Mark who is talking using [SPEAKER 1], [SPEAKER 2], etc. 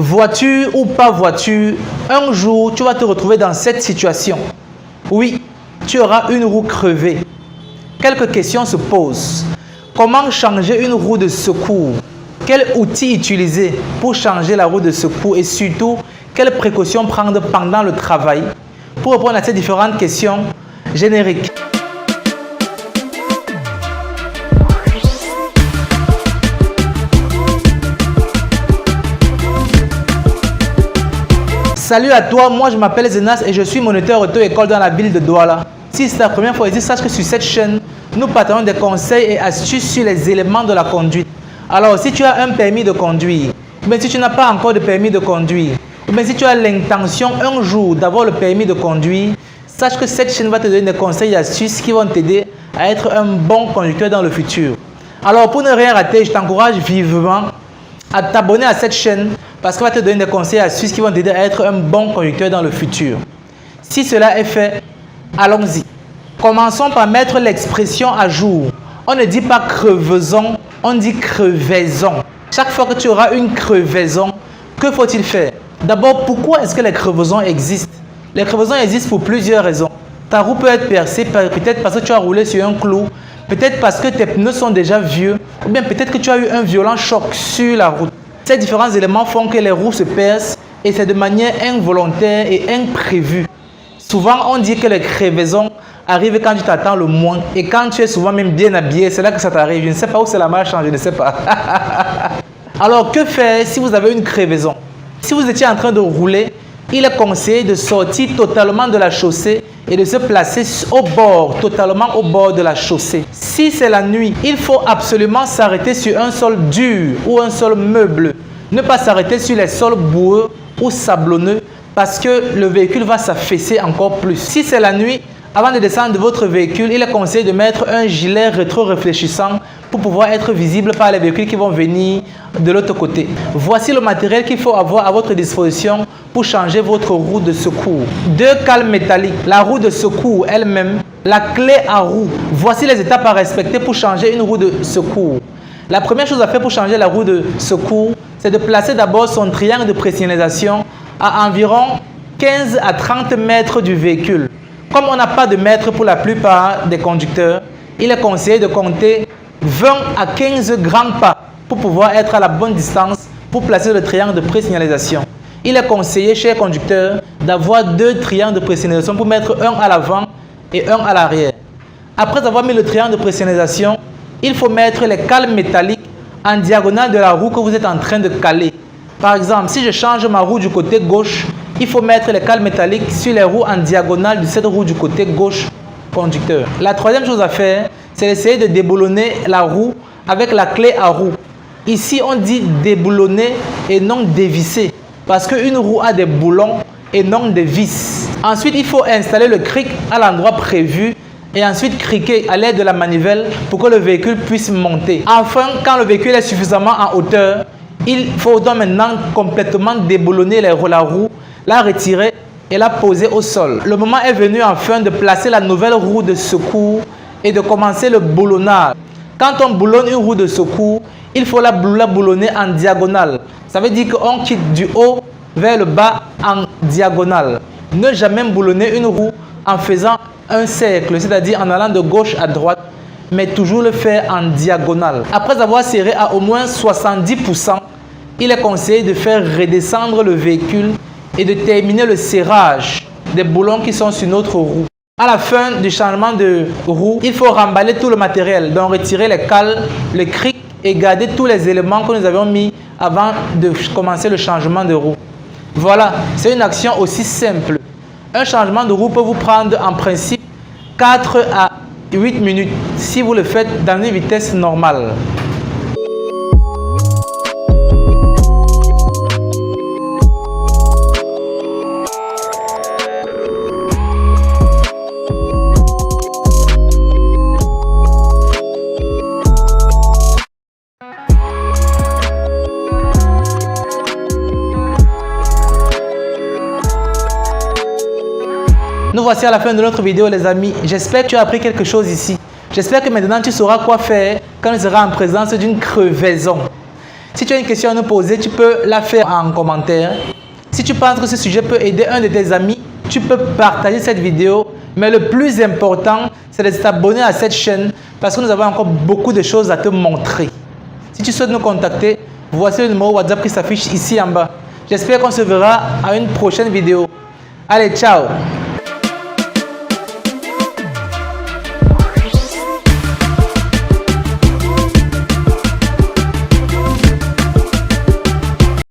[SPEAKER 1] Voiture ou pas voiture, un jour, tu vas te retrouver dans cette situation. Oui, tu auras une roue crevée. Quelques questions se posent. Comment changer une roue de secours? Quel outil utiliser pour changer la roue de secours? Et surtout, quelles précautions prendre pendant le travail? Pour répondre à ces différentes questions, générique. Salut à toi, moi je m'appelle Zenas et je suis moniteur auto-école dans la ville de Douala. Si c'est ta première fois ici, sache que sur cette chaîne, nous partageons des conseils et astuces sur les éléments de la conduite. Alors, si tu as un permis de conduire, ou bien si tu n'as pas encore de permis de conduire, ou bien si tu as l'intention un jour d'avoir le permis de conduire, sache que cette chaîne va te donner des conseils et astuces qui vont t'aider à être un bon conducteur dans le futur. Alors, pour ne rien rater, je t'encourage vivement à t'abonner à cette chaîne parce qu'elle va te donner des conseils et astuces qui vont t'aider à être un bon conducteur dans le futur. Si cela est fait, allons-y. Commençons par mettre l'expression à jour. On ne dit pas crevaison, on dit crevaison. Chaque fois que tu auras une crevaison, que faut-il faire? D'abord, pourquoi est-ce que les crevaisons existent? Les crevaisons existent pour plusieurs raisons. Ta roue peut être percée, peut-être parce que tu as roulé sur un clou, peut-être parce que tes pneus sont déjà vieux, ou bien peut-être que tu as eu un violent choc sur la route. Ces différents éléments font que les roues se percent et c'est de manière involontaire et imprévue. Souvent, on dit que les crevaisons arrivent quand tu t'attends le moins et quand tu es souvent même bien habillé, c'est là que ça t'arrive. Je ne sais pas où c'est la marche, je ne sais pas. Alors, que faire si vous avez une crevaison? Si vous étiez en train de rouler, il est conseillé de sortir totalement de la chaussée et de se placer totalement au bord de la chaussée. Si c'est la nuit, il faut absolument s'arrêter sur un sol dur ou un sol meuble. Ne pas s'arrêter sur les sols boueux ou sablonneux parce que le véhicule va s'affaisser encore plus. Si c'est la nuit, avant de descendre de votre véhicule, il est conseillé de mettre un gilet rétro-réfléchissant pour pouvoir être visible par les véhicules qui vont venir de l'autre côté. Voici le matériel qu'il faut avoir à votre disposition pour changer votre roue de secours. 2 cales métalliques, la roue de secours elle-même, la clé à roue. Voici les étapes à respecter pour changer une roue de secours. La première chose à faire pour changer la roue de secours, c'est de placer d'abord son triangle de pressurisation à environ 15 à 30 mètres du véhicule. Comme on n'a pas de mètre pour la plupart des conducteurs, il est conseillé de compter 20 à 15 grands pas pour pouvoir être à la bonne distance pour placer le triangle de présignalisation. Il est conseillé chez les conducteurs d'avoir 2 triangles de présignalisation pour mettre un à l'avant et un à l'arrière. Après avoir mis le triangle de présignalisation, il faut mettre les cales métalliques en diagonale de la roue que vous êtes en train de caler. Par exemple, si je change ma roue du côté gauche, il faut mettre les cales métalliques sur les roues en diagonale de cette roue du côté gauche conducteur. La troisième chose à faire, c'est d'essayer de déboulonner la roue avec la clé à roue. Ici, on dit déboulonner et non dévisser parce qu'une roue a des boulons et non des vis. Ensuite, il faut installer le cric à l'endroit prévu et ensuite criquer à l'aide de la manivelle pour que le véhicule puisse monter. Enfin, quand le véhicule est suffisamment en hauteur, il faut donc maintenant complètement déboulonner la roue, la retirer et la poser au sol. Le moment est venu enfin de placer la nouvelle roue de secours et de commencer le boulonnage. Quand on boulonne une roue de secours, il faut la boulonner en diagonale. Ça veut dire qu'on quitte du haut vers le bas en diagonale. Ne jamais boulonner une roue en faisant un cercle, c'est-à-dire en allant de gauche à droite, mais toujours le faire en diagonale. Après avoir serré à au moins 70%, il est conseillé de faire redescendre le véhicule et de terminer le serrage des boulons qui sont sur notre roue. À la fin du changement de roue, il faut remballer tout le matériel, donc retirer les cales, le cric et garder tous les éléments que nous avions mis avant de commencer le changement de roue. Voilà, c'est une action aussi simple. Un changement de roue peut vous prendre en principe 4 à 8 minutes si vous le faites dans une vitesse normale. Nous voici à la fin de notre vidéo les amis. J'espère que tu as appris quelque chose ici. J'espère que maintenant tu sauras quoi faire quand tu seras en présence d'une crevaison. Si tu as une question à nous poser, tu peux la faire en commentaire. Si tu penses que ce sujet peut aider un de tes amis, tu peux partager cette vidéo. Mais le plus important, c'est de t'abonner à cette chaîne parce que nous avons encore beaucoup de choses à te montrer. Si tu souhaites nous contacter, voici le numéro WhatsApp qui s'affiche ici en bas. J'espère qu'on se verra à une prochaine vidéo. Allez, ciao!